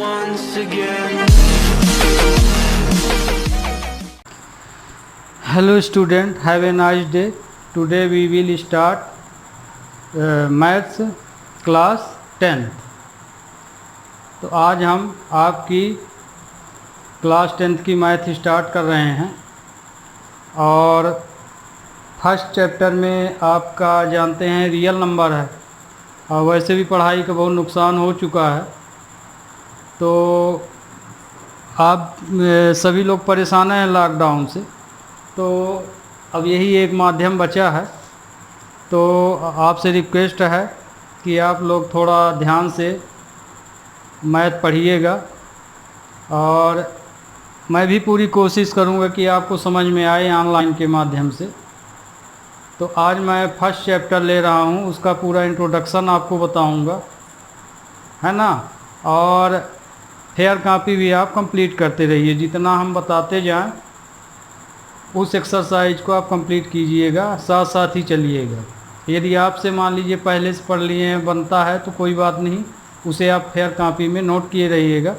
once again. Hello student, have a nice day. Today we will start maths class 10. तो आज हम आपकी class 10 की मैथ स्टार्ट कर रहे हैं और फर्स्ट चैप्टर में आपका जानते हैं रियल नंबर है और वैसे भी पढ़ाई का बहुत नुकसान हो चुका है, तो आप सभी लोग परेशान हैं लॉकडाउन से। तो अब यही एक माध्यम बचा है, तो आपसे रिक्वेस्ट है कि आप लोग थोड़ा ध्यान से मैथ पढ़िएगा और मैं भी पूरी कोशिश करूंगा कि आपको समझ में आए ऑनलाइन के माध्यम से। तो आज मैं फर्स्ट चैप्टर ले रहा हूं, उसका पूरा इंट्रोडक्शन आपको बताऊंगा, है ना। और फेयर कॉपी भी आप कंप्लीट करते रहिए, जितना हम बताते जाएं उस एक्सरसाइज को आप कंप्लीट कीजिएगा, साथ साथ ही चलिएगा। यदि आपसे मान लीजिए पहले से पढ़ लिए हैं बनता है तो कोई बात नहीं, उसे आप फेयर कॉपी में नोट किए रहिएगा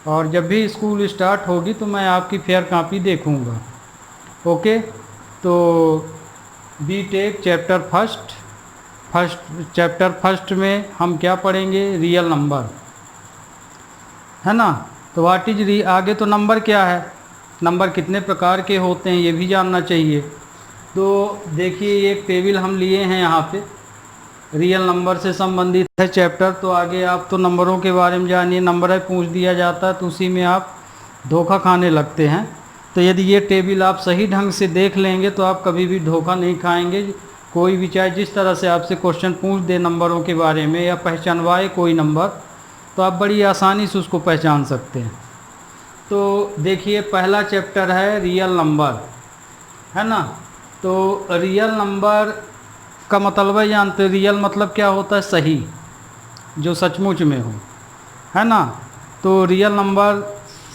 और जब भी स्कूल स्टार्ट होगी तो मैं आपकी फेयर कॉपी देखूंगा। ओके, तो बी टेक चैप्टर फर्स्ट में हम क्या पढ़ेंगे? रियल नंबर, है ना। तो व्हाट इज आगे तो नंबर क्या है, नंबर कितने प्रकार के होते हैं ये भी जानना चाहिए। तो देखिए एक टेबल हम लिए हैं यहाँ पे, रियल नंबर से संबंधित है चैप्टर। तो आगे आप तो नंबरों के बारे में जानिए, नंबर है पूछ दिया जाता है तो उसी में आप धोखा खाने लगते हैं। तो यदि ये टेबल आप सही ढंग से देख लेंगे तो आप कभी भी धोखा नहीं खाएंगे। कोई भी चाहे जिस तरह से आपसे क्वेश्चन पूछ दे नंबरों के बारे में या पहचानवाए कोई नंबर, तो आप बड़ी आसानी से उसको पहचान सकते हैं। तो देखिए पहला चैप्टर है रियल नंबर, है ना। तो रियल नंबर का मतलब है जानते हैं, रियल मतलब क्या होता है? सही, जो सचमुच में हो, है ना। तो रियल नंबर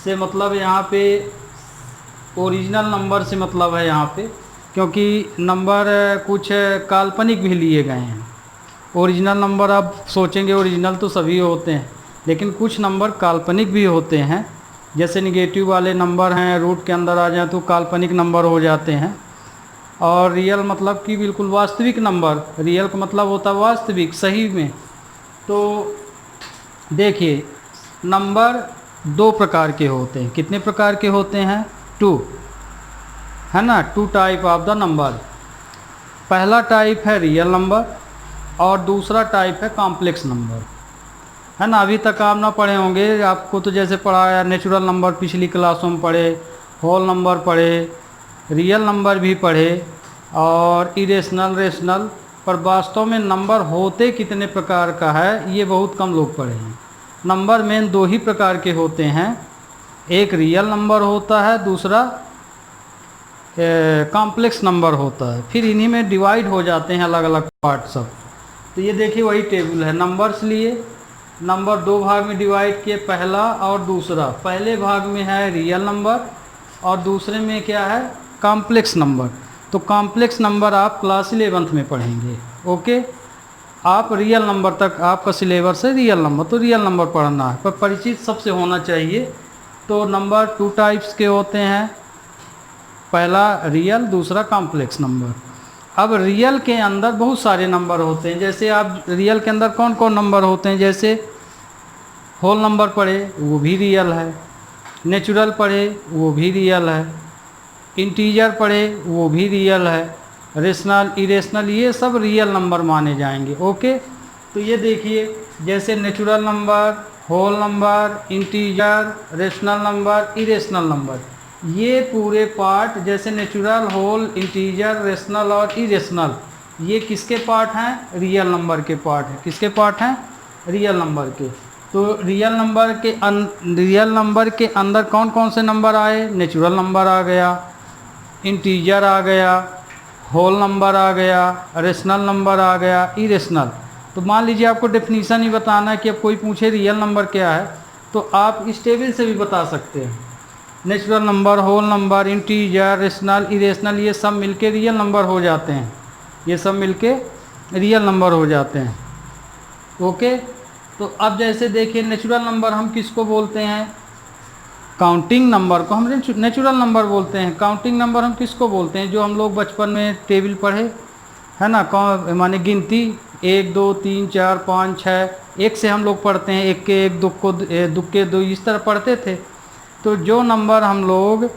से मतलब यहाँ पे ओरिजिनल नंबर से मतलब है यहाँ पे, क्योंकि नंबर कुछ काल्पनिक भी लिए गए हैं। ओरिजिनल नंबर आप सोचेंगे ओरिजिनल तो सभी होते हैं, लेकिन कुछ नंबर काल्पनिक भी होते हैं। जैसे निगेटिव वाले नंबर हैं, रूट के अंदर आ जाए तो काल्पनिक नंबर हो जाते हैं। और रियल मतलब कि बिल्कुल वास्तविक नंबर, रियल का मतलब होता है वास्तविक, सही में। तो देखिए नंबर दो प्रकार के होते हैं। कितने प्रकार के होते हैं? 2, है ना। 2 टाइप ऑफ द नंबर। पहला टाइप है रियल नंबर और दूसरा टाइप है कॉम्प्लेक्स नंबर, है ना। अभी तक आप ना पढ़े होंगे, आपको तो जैसे पढ़ाया नेचुरल नंबर पिछली क्लासों में पढ़े, होल नंबर पढ़े, रियल नंबर भी पढ़े और इरेशनल, रेशनल। पर वास्तव में नंबर होते कितने प्रकार का है ये बहुत कम लोग पढ़े हैं। नंबर मेन 2 ही प्रकार के होते हैं, एक रियल नंबर होता है, दूसरा कॉम्प्लेक्स नंबर होता है। फिर इन्हीं में डिवाइड हो जाते हैं अलग अलग पार्ट सब। तो ये देखिए वही टेबल है, नंबर्स लिए, नंबर 2 भाग में डिवाइड किए, पहला और दूसरा। पहले भाग में है रियल नंबर और दूसरे में क्या है? Complex number. तो कॉम्प्लेक्स नंबर आप क्लास 11th में पढ़ेंगे। ओके, आप रियल नंबर तक आपका सिलेबस है रियल नंबर, तो रियल नंबर पढ़ना है, पर परिचित सबसे होना चाहिए। तो नंबर 2 टाइप्स के होते हैं, पहला रियल, दूसरा कॉम्प्लेक्स नंबर। अब रियल के अंदर बहुत सारे नंबर होते हैं। जैसे आप रियल के अंदर कौन कौन नंबर होते हैं? जैसे होल नंबर पढ़े वो भी रियल है, नेचुरल पढ़े वो भी रियल है, इंटीजर पढ़े वो भी रियल है, रेशनल, इरेशनल, ये सब रियल नंबर माने जाएंगे। ओके, तो ये देखिए जैसे natural number, whole number, integer, rational number, irrational number, ये पूरे पार्ट जैसे नेचुरल, होल, इंटीजर, रेशनल और इरेशनल, ये किसके पार्ट हैं? रियल नंबर के पार्ट हैं। किसके पार्ट हैं? रियल नंबर के। तो रियल नंबर के अंदर कौन कौन से नंबर आए? नेचुरल नंबर आ गया, इंटीजर आ गया, होल नंबर आ गया, रेशनल नंबर आ गया, इरेशनल। तो मान लीजिए आपको डेफिनीशन ही बताना है कि अब कोई पूछे रियल नंबर क्या है, तो आप इस टेबल से भी बता सकते हैं। Natural number, whole number, integer, rational, irrational, ये सब मिलके रियल नंबर हो जाते हैं। ये सब मिलके रियल नंबर हो जाते हैं। ओके, तो अब जैसे देखिए नेचुरल नंबर हम किसको बोलते हैं, काउंटिंग नंबर को हम नेचुरल नंबर बोलते हैं। काउंटिंग नंबर हम किसको बोलते हैं, जो हम लोग बचपन में टेबल पढ़े है ना, माने गिनती 1 2 3 4 5 6, एक से हम लोग पढ़ते हैं, एक के एक, दुख के दो, इस तरह पढ़ते थे। तो जो नंबर हम लोग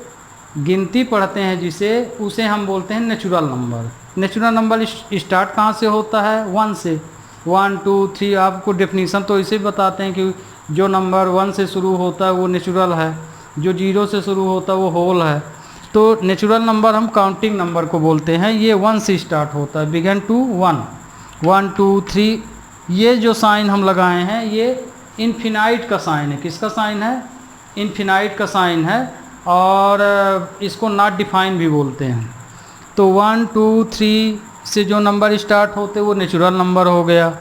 गिनती पढ़ते हैं जिसे, उसे हम बोलते हैं natural number. Natural number start कहाँ से होता है, 1 से। 1 2 3 आपको डेफिनीसन तो इसे बताते हैं कि जो नंबर 1 से शुरू होता है वो नेचुरल है, जो 0 से शुरू होता है वो होल है। तो नेचुरल नंबर हम काउंटिंग नंबर को बोलते हैं। ये 1 से स्टार्ट होता है, बिगन टू 1 1 2 3। ये जो साइन हम लगाए हैं ये इन्फिनाइट का साइन है। किसका साइन है, इन्फिनाइट का साइन है, और इसको नॉट डिफाइन भी बोलते हैं। तो 1 2 3 से जो नंबर स्टार्ट होते हैं वो नेचुरल नंबर हो गया।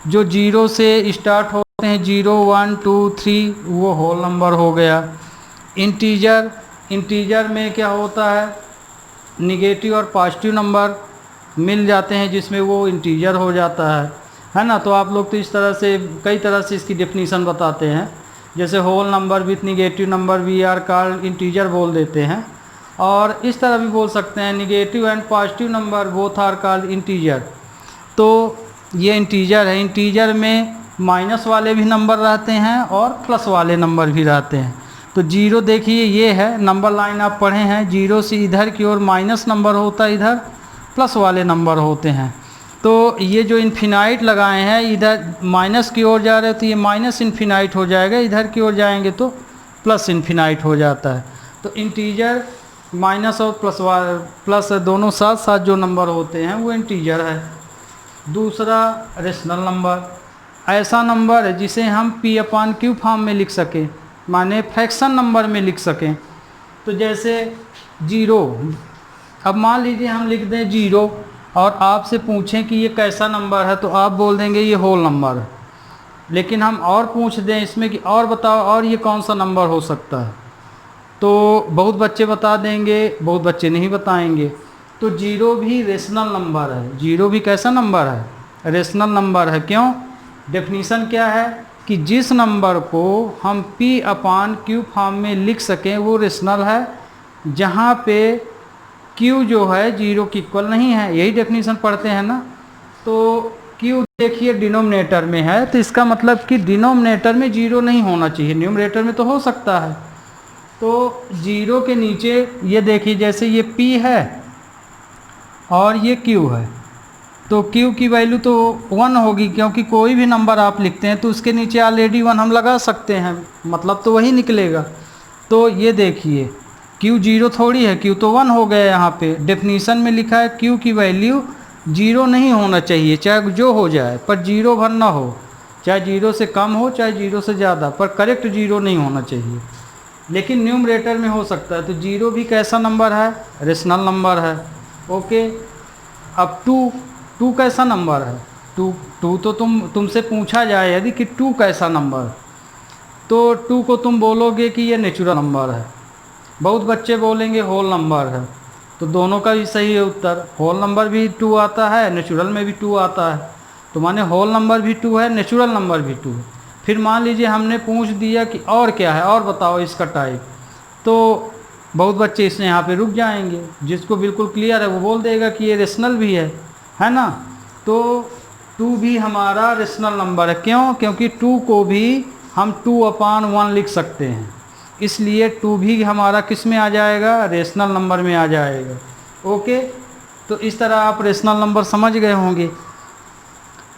जो 0 से स्टार्ट होते हैं 0 1 2 3 वो होल नंबर हो गया। इंटीजर में क्या होता है, निगेटिव और पॉजिटिव नंबर मिल जाते हैं जिसमें वो इंटीजर हो जाता है ना। तो आप लोग तो इस तरह से कई तरह से इसकी डेफिनीसन बताते हैं, जैसे whole number with negative number we are called integer बोल देते हैं, और इस तरह भी बोल सकते हैं negative and positive number both are called integer. तो ये इंटीजर है। इंटीजर में माइनस वाले भी नंबर रहते हैं और प्लस वाले नंबर भी रहते हैं। तो 0 देखिए ये है नंबर लाइन आप पढ़े हैं, 0 से इधर की ओर माइनस नंबर होता है, इधर प्लस वाले नंबर होते हैं। तो ये जो इन्फिनाइट लगाए हैं, इधर माइनस की ओर जा रहे तो ये माइनस इन्फिनाइट हो जाएगा, इधर की ओर जाएंगे तो प्लस इन्फिनाइट हो जाता है। तो इंटीजर माइनस और प्लस दोनों साथ साथ जो नंबर होते हैं वो इंटीजर है। दूसरा रेशनल नंबर, ऐसा नंबर है जिसे हम P/Q फॉर्म में लिख सकें, माने फ्रैक्शन नंबर में लिख सकें। तो जैसे 0, अब मान लीजिए हम लिख दें 0 और आपसे पूछें कि ये कैसा नंबर है, तो आप बोल देंगे ये होल नंबर है। लेकिन हम और पूछ दें इसमें कि और बताओ और ये कौन सा नंबर हो सकता है, तो बहुत बच्चे बता देंगे, बहुत बच्चे नहीं बताएंगे। तो 0 भी रेशनल नंबर है। 0 भी कैसा नंबर है, रेशनल नंबर है। क्यों, डेफिनीशन क्या है कि जिस नंबर को हम P/Q फॉर्म में लिख सकें वो रेशनल है, जहाँ पे Q जो है 0 की इक्वल नहीं है। यही डेफिनीशन पढ़ते हैं ना। तो Q देखिए डिनोमिनेटर में है, तो इसका मतलब कि डिनोमिनेटर में 0 नहीं होना चाहिए, न्यूमरेटर में तो हो सकता है। तो 0 के नीचे ये देखिए, जैसे ये P है और ये Q है, तो Q की वैल्यू तो 1 होगी, क्योंकि कोई भी नंबर आप लिखते हैं तो उसके नीचे ऑलरेडी 1 हम लगा सकते हैं, मतलब तो वही निकलेगा। तो ये देखिए Q 0 थोड़ी है, Q तो 1 हो गया। यहाँ पे डेफिनीशन में लिखा है Q की वैल्यू 0 नहीं होना चाहिए, चाहे जो हो जाए, पर 0 भर ना हो, चाहे 0 से कम हो चाहे 0 से ज़्यादा, पर करेक्ट 0 नहीं होना चाहिए। लेकिन न्यूमरेटर में हो सकता है। तो 0 भी कैसा नंबर है, रेशनल नंबर है। ओके, अब 2 कैसा नंबर है, 2 तो तुमसे पूछा जाए यदि कि 2 कैसा नंबर, तो 2 को तुम बोलोगे कि ये नेचुरल नंबर है। बहुत बच्चे बोलेंगे होल नंबर है। तो दोनों का भी सही है उत्तर, होल नंबर भी 2 आता है, नेचुरल में भी 2 आता है। तो माने होल नंबर भी 2 है, नेचुरल नंबर भी 2 है। फिर मान लीजिए हमने पूछ दिया कि और क्या है, और बताओ इसका टाइप, तो बहुत बच्चे इसमें यहाँ पे रुक जाएंगे। जिसको बिल्कुल क्लियर है वो बोल देगा कि ये रेशनल भी है ना। तो 2 भी हमारा रेशनल नंबर है। क्यों, क्योंकि 2 को भी हम 2/1 लिख सकते हैं, इसलिए 2 भी हमारा किस में आ जाएगा, रेशनल नंबर में आ जाएगा। ओके, तो इस तरह आप रेशनल नंबर समझ गए होंगे।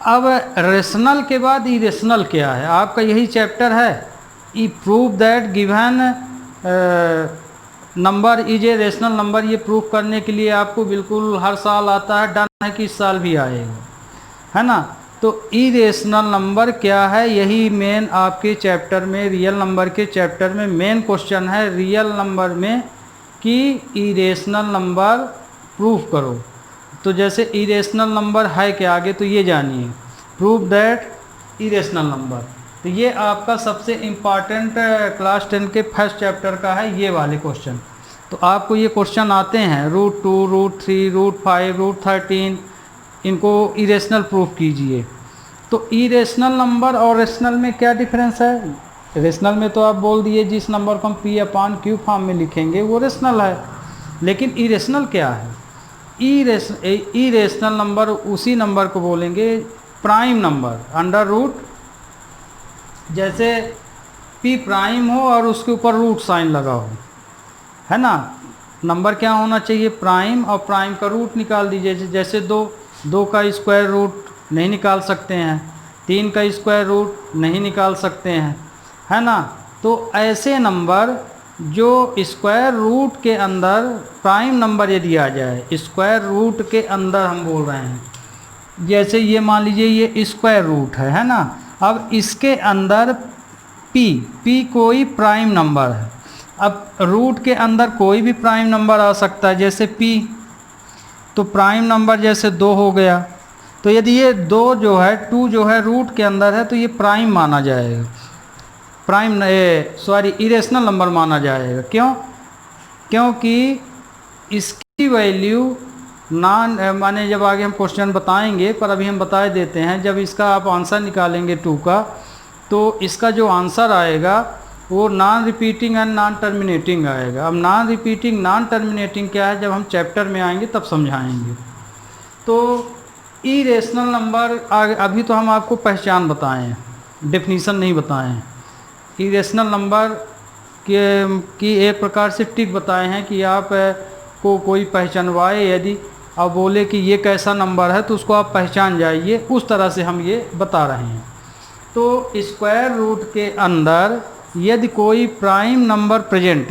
अब रेशनल के बाद इरेशनल क्या है, आपका यही चैप्टर है। ई prove that given number is a rational number. ये प्रूफ करने के लिए आपको बिल्कुल हर साल आता है, डन है कि इस साल भी आएगा, है ना। तो इरेशनल नंबर क्या है, यही मेन आपके चैप्टर में, रियल नंबर के चैप्टर में मेन क्वेश्चन है रियल नंबर में कि इरेशनल नंबर प्रूफ करो। तो जैसे इरेशनल नंबर है क्या, आगे तो ये जानिए, प्रूव दैट इरेशनल नंबर। तो ये आपका सबसे इम्पॉर्टेंट क्लास 10 के फर्स्ट चैप्टर का है, ये वाले क्वेश्चन। तो आपको ये क्वेश्चन आते हैं √2, √3, √5, √13, इनको इरेशनल प्रूफ कीजिए। तो इरेशनल नंबर और रेशनल में क्या डिफरेंस है? रेशनल में तो आप बोल दिए जिस नंबर को हम P/Q फॉर्म में लिखेंगे वो रेशनल है, लेकिन इरेशनल क्या है? इरेशनल नंबर उसी नंबर को बोलेंगे प्राइम नंबर अंडर रूट, जैसे P प्राइम हो और उसके ऊपर रूट साइन लगा हो, है ना। नंबर क्या होना चाहिए? प्राइम, और प्राइम का रूट निकाल दीजिए। जैसे 2 का स्क्वायर रूट नहीं निकाल सकते हैं, 3 का स्क्वायर रूट नहीं निकाल सकते हैं, है ना। तो ऐसे नंबर जो स्क्वायर रूट के अंदर प्राइम नंबर यदि आ जाए, स्क्वायर रूट के अंदर हम बोल रहे हैं, जैसे ये मान लीजिए ये स्क्वायर रूट है ना। अब इसके अंदर P कोई प्राइम नंबर है। अब रूट के अंदर कोई भी प्राइम नंबर आ सकता है, जैसे P, तो प्राइम नंबर जैसे 2 हो गया, तो यदि ये 2 जो है 2 जो है रूट के अंदर है तो ये प्राइम माना जाएगा, इरेशनल नंबर माना जाएगा। क्यों? क्योंकि इसकी वैल्यू माने जब आगे हम क्वेश्चन बताएंगे, पर अभी हम बता देते हैं, जब इसका आप आंसर निकालेंगे 2 का, तो इसका जो आंसर आएगा वो non repeating and non terminating आएगा। अब नॉन रिपीटिंग नॉन टर्मिनेटिंग क्या है, जब हम चैप्टर में आएंगे तब समझाएंगे। तो इरेशनल नंबर अभी तो हम आपको पहचान बताएं हैं, डेफिनीशन नहीं बताएं हैं। इरेशनल नंबर की एक प्रकार से टिक बताए हैं कि आप को कोई पहचानवाए यदि और बोले कि ये कैसा नंबर है तो उसको आप पहचान जाइए, उस तरह से हम ये बता रहे हैं। तो स्क्वायर रूट के अंदर यदि कोई प्राइम नंबर प्रेजेंट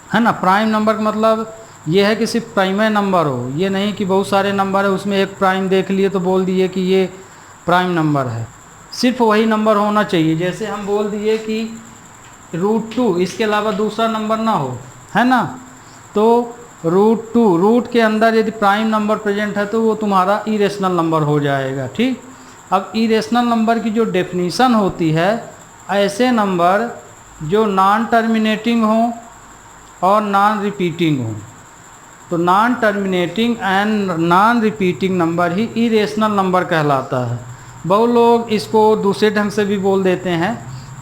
है ना, प्राइम नंबर का मतलब ये है कि सिर्फ प्राइम नंबर हो, ये नहीं कि बहुत सारे नंबर है उसमें एक प्राइम देख लिए तो बोल दिए कि ये प्राइम नंबर है, सिर्फ वही नंबर होना चाहिए। जैसे हम बोल दिए कि √2, इसके अलावा दूसरा नंबर ना हो, है ना। तो √2 रूट के अंदर यदि प्राइम नंबर प्रेजेंट है तो वो तुम्हारा इरेशनल नंबर हो जाएगा, ठीक। अब इरेशनल नंबर की जो डेफिनीशन होती है, ऐसे नंबर जो नॉन टर्मिनेटिंग हो और नॉन रिपीटिंग हो, तो non terminating and non repeating number he irrational number कहलाता है। बहुत लोग इसको दूसरे ढंग से भी बोल देते हैं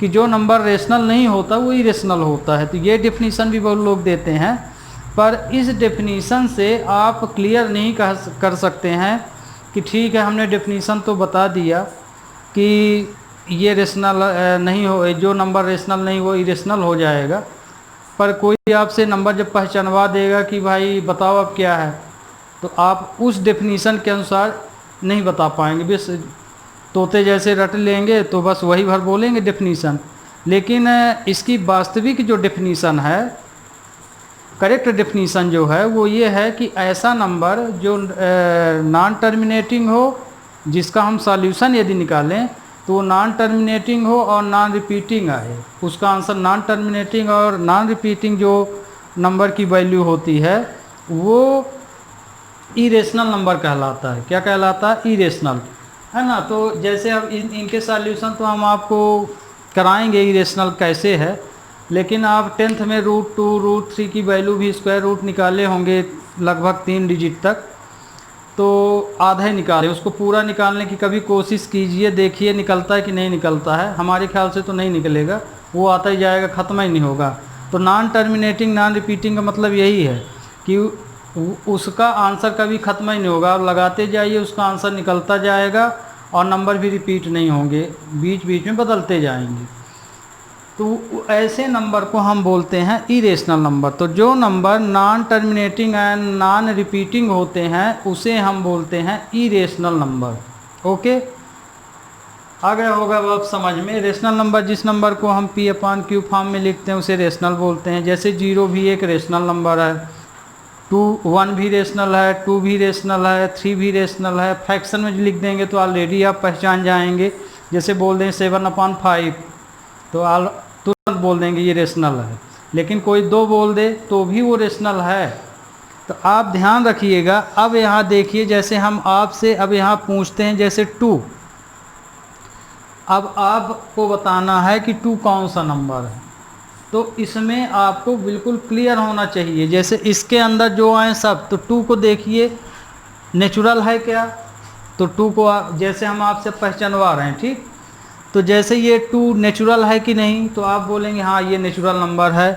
कि जो नंबर रेशनल नहीं होता वो इरेशनल होता है, तो ये डेफिनीशन भी बहुत लोग देते हैं। पर इस डेफिनीशन से आप क्लियर नहीं कर सकते हैं कि ठीक है हमने डेफिनीशन तो बता दिया कि ये रेशनल नहीं हो, जो नंबर रेशनल नहीं वो इरेशनल हो जाएगा, पर कोई आपसे नंबर जब पहचानवा देगा कि भाई बताओ अब क्या है, तो आप उस डेफिनीशन के अनुसार नहीं बता पाएंगे। बस तोते जैसे रट लेंगे तो बस वही भर बोलेंगे डेफिनीशन, लेकिन इसकी वास्तविक जो डेफिनीशन है, करेक्ट डेफिनीशन जो है वो ये है कि ऐसा नंबर जो नॉन टर्मिनेटिंग हो, जिसका हम सॉल्यूशन यदि निकालें तो वो नॉन टर्मिनेटिंग हो और नॉन रिपीटिंग आए, उसका आंसर नॉन टर्मिनेटिंग और नॉन रिपीटिंग जो नंबर की वैल्यू होती है वो इरेशनल नंबर कहलाता है। क्या कहलाता है? इरेशनल, है ना। तो जैसे अब इनके सॉल्यूशन तो हम आपको कराएंगे इरेशनल कैसे है, लेकिन आप 10th में √2 √3 की वैल्यू भी स्क्वायर रूट निकाले होंगे लगभग 3 डिजिट तक, तो आधे निकाले, उसको पूरा निकालने की कभी कोशिश कीजिए, देखिए निकलता है कि नहीं निकलता है। हमारे ख्याल से तो नहीं निकलेगा, वो आता ही जाएगा, ख़त्म ही नहीं होगा। तो नॉन टर्मिनेटिंग नॉन रिपीटिंग का मतलब यही है कि उसका आंसर कभी ख़त्म ही नहीं होगा, आप लगाते जाइए उसका आंसर निकलता जाएगा और नंबर भी रिपीट नहीं होंगे, बीच बीच में बदलते जाएंगे। तो ऐसे नंबर को हम बोलते हैं इरेशनल नंबर। तो जो number non terminating and non repeating होते हैं उसे हम बोलते हैं इरेशनल नंबर। ओके, आ गया होगा अब समझ में। रेशनल नंबर जिस नंबर को हम P/Q फॉर्म में लिखते हैं उसे रेशनल बोलते हैं। जैसे 0 भी एक रेशनल नंबर है, 1 भी रेशनल है, 2 भी रेशनल है, 3 भी रेशनल है। फ्रैक्शन में लिख देंगे तो ऑलरेडी आप पहचान जाएंगे। जैसे बोल दें 7/5 तो तुरंत बोल देंगे ये रेशनल है, लेकिन कोई 2 बोल दे तो भी वो रेशनल है। तो आप ध्यान रखिएगा। अब यहाँ देखिए, जैसे हम आपसे अब यहाँ पूछते हैं जैसे 2, अब आपको बताना है कि 2 कौन सा नंबर है, तो इसमें आपको बिल्कुल क्लियर होना चाहिए। जैसे इसके अंदर जो आए सब, तो 2 को देखिए नेचुरल है क्या? तो 2 को जैसे हम आपसे पहचानवा रहे हैं, ठीक। तो जैसे ये 2 नेचुरल है कि नहीं, तो आप बोलेंगे हाँ ये नेचुरल नंबर है।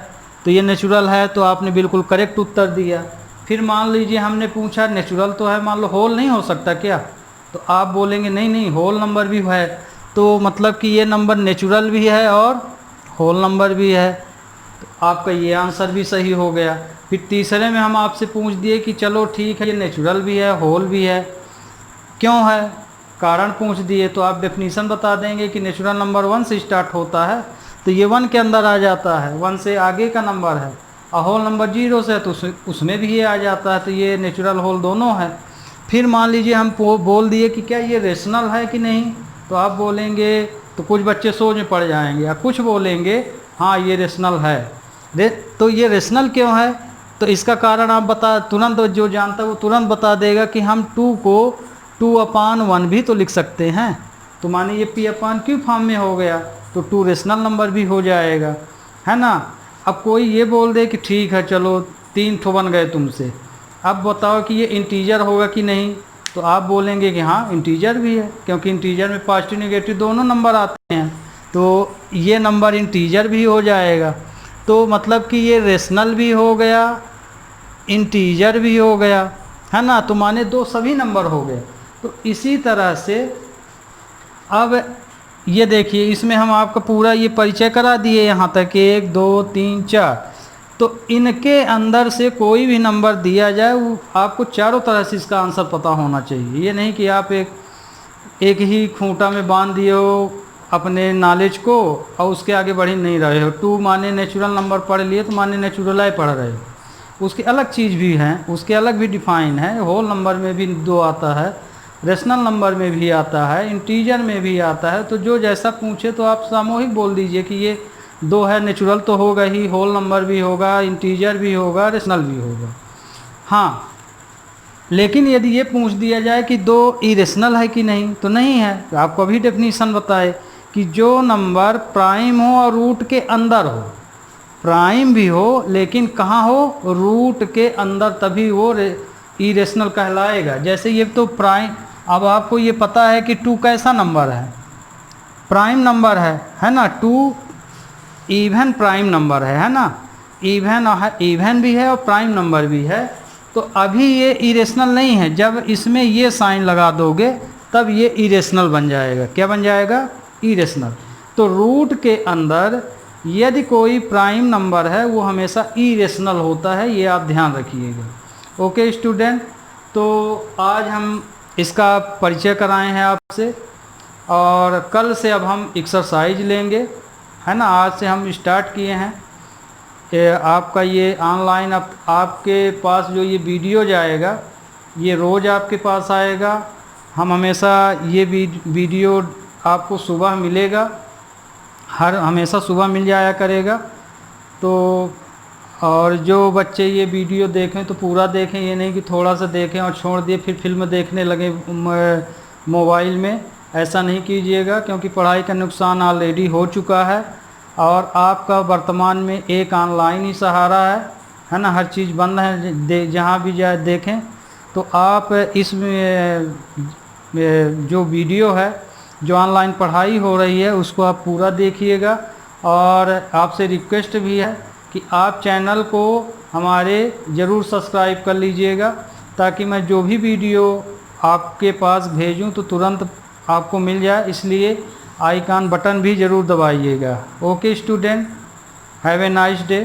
तो ये नेचुरल है तो आपने बिल्कुल करेक्ट उत्तर दिया। फिर मान लीजिए हमने पूछा नेचुरल तो है, मान लो होल नहीं हो सकता क्या, तो आप बोलेंगे नहीं नहीं होल नंबर भी है। तो मतलब कि ये नंबर नेचुरल भी है और होल नंबर भी है, तो आपका ये आंसर भी सही हो गया। फिर तीसरे में हम आपसे पूछ दिए कि चलो ठीक है ये नेचुरल भी है होल भी है, क्यों है, कारण पूछ दिए, तो आप डेफिनीशन बता देंगे कि नेचुरल नंबर 1 से स्टार्ट होता है तो ये 1 के अंदर आ जाता है, 1 से आगे का नंबर है। और होल नंबर 0 से तो उसमें भी ये आ जाता है, तो ये नेचुरल होल दोनों है। फिर मान लीजिए हम बोल दिए कि क्या ये रेशनल है कि नहीं, तो आप बोलेंगे, तो कुछ बच्चे सोच में पड़ जाएंगे या कुछ बोलेंगे हाँ ये रेशनल है। तो ये रेशनल क्यों है, तो इसका कारण आप तुरंत जो जानता है वो तुरंत बता देगा कि हम 2 को 2/1 भी तो लिख सकते हैं। तो माने ये P/Q फॉर्म में हो गया तो 2 रेशनल नंबर भी हो जाएगा, है ना। अब कोई ये बोल दे कि ठीक है चलो 3 ठो बन गए तुमसे, अब बताओ कि ये इंटीजर होगा कि नहीं, तो आप बोलेंगे कि हाँ इंटीजर भी है, क्योंकि इंटीजर में पॉजिटिव नेगेटिव दोनों नंबर आते हैं, तो ये नंबर इंटीजर भी हो जाएगा। तो मतलब कि ये रेशनल भी हो गया इंटीजर भी हो गया, है ना। तो माने 2 सभी नंबर हो गए। तो इसी तरह से अब ये देखिए इसमें हम आपका पूरा ये परिचय करा दिए यहाँ तक 1 2 3 4। तो इनके अंदर से कोई भी नंबर दिया जाए वो आपको चारों तरह से इसका आंसर पता होना चाहिए। ये नहीं कि आप एक ही खूंटा में बांध दिए हो अपने नॉलेज को और उसके आगे बढ़ ही नहीं रहे हो। 2 माने नेचुरल नंबर पढ़ लिए तो माने नेचुरल ही पढ़ रहे हो, उसकी अलग चीज़ भी है, उसके अलग भी डिफाइन है। होल नंबर में भी 2 आता है, रेशनल नंबर में भी आता है, इंटीजर में भी आता है। तो जो जैसा पूछे तो आप सामूहिक बोल दीजिए कि ये 2 है, नेचुरल तो होगा ही, होल नंबर भी होगा, इंटीजर भी होगा, रेशनल भी होगा। हाँ, लेकिन यदि ये पूछ दिया जाए कि 2 इरेशनल है कि नहीं, तो नहीं है। तो आपको अभी डेफिनीशन बताए कि जो नंबर प्राइम हो और रूट के अंदर हो, प्राइम भी हो लेकिन कहाँ हो, रूट के अंदर, तभी वो इरेशनल कहलाएगा। जैसे ये तो प्राइम, अब आपको ये पता है कि 2 कैसा नंबर है, प्राइम नंबर है ना। 2 इवन प्राइम नंबर है ना, इवन भी है और प्राइम नंबर भी है। तो अभी ये इरेशनल नहीं है, जब इसमें ये साइन लगा दोगे तब ये इरेशनल बन जाएगा। क्या बन जाएगा, इरेशनल। तो रूट के अंदर यदि कोई प्राइम नंबर है वो हमेशा इरेशनल होता है, ये आप ध्यान रखिएगा। ओके स्टूडेंट, तो आज हम इसका परिचय कराए हैं आपसे, और कल से अब हम एक्सरसाइज लेंगे, है ना। आज से हम स्टार्ट किए हैं आपका ये ऑनलाइन। आपके पास जो ये वीडियो जाएगा ये रोज़ आपके पास आएगा। हम हमेशा ये वीडियो आपको सुबह मिलेगा, हमेशा सुबह मिल जाया करेगा। तो और जो बच्चे ये वीडियो देखें तो पूरा देखें, ये नहीं कि थोड़ा सा देखें और छोड़ दिए फिर फिल्म देखने लगे मोबाइल में। ऐसा नहीं कीजिएगा, क्योंकि पढ़ाई का नुकसान ऑलरेडी हो चुका है और आपका वर्तमान में एक ऑनलाइन ही सहारा है ना। हर चीज़ बंद है, जहाँ भी जाए देखें। तो आप इसमें जो वीडियो है, जो ऑनलाइन पढ़ाई हो रही है, उसको आप पूरा देखिएगा। और आपसे रिक्वेस्ट भी है कि आप चैनल को हमारे ज़रूर सब्सक्राइब कर लीजिएगा, ताकि मैं जो भी वीडियो आपके पास भेजूं तो तुरंत आपको मिल जाए। इसलिए आइकॉन बटन भी ज़रूर दबाइएगा। Okay student, have a nice day.